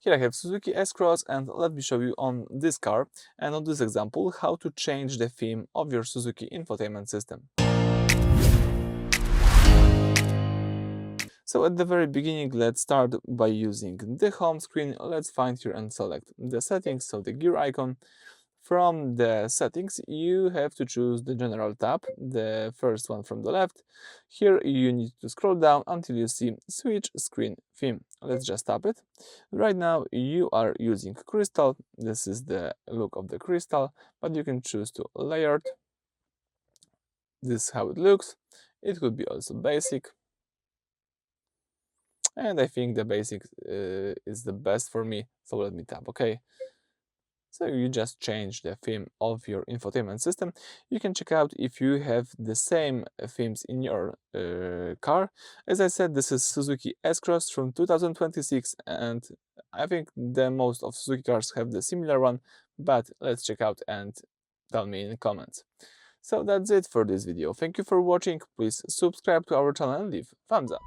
Here I have Suzuki S-Cross, and let me show you on this car and on this example how to change the theme of your Suzuki infotainment system. So at the very beginning, let's start by using the home screen. Let's find here and select the settings, so the gear icon. From the settings, you have to choose the general tab, the first one from the left. Here you need to scroll down until you see switch screen theme. Let's just tap it. Right now you are using crystal. This is the look of the crystal, but you can choose to layered. This is how it looks. It could be also basic. And I think the basic is the best for me, so let me tap OK. So you just change the theme of your infotainment system. You can check out if you have the same themes in your car. As I said, this is Suzuki S-Cross from 2026, and I think the most of Suzuki cars have the similar one, but let's check out and tell me in the comments. So that's it for this video. Thank you for watching. Please subscribe to our channel and leave thumbs up.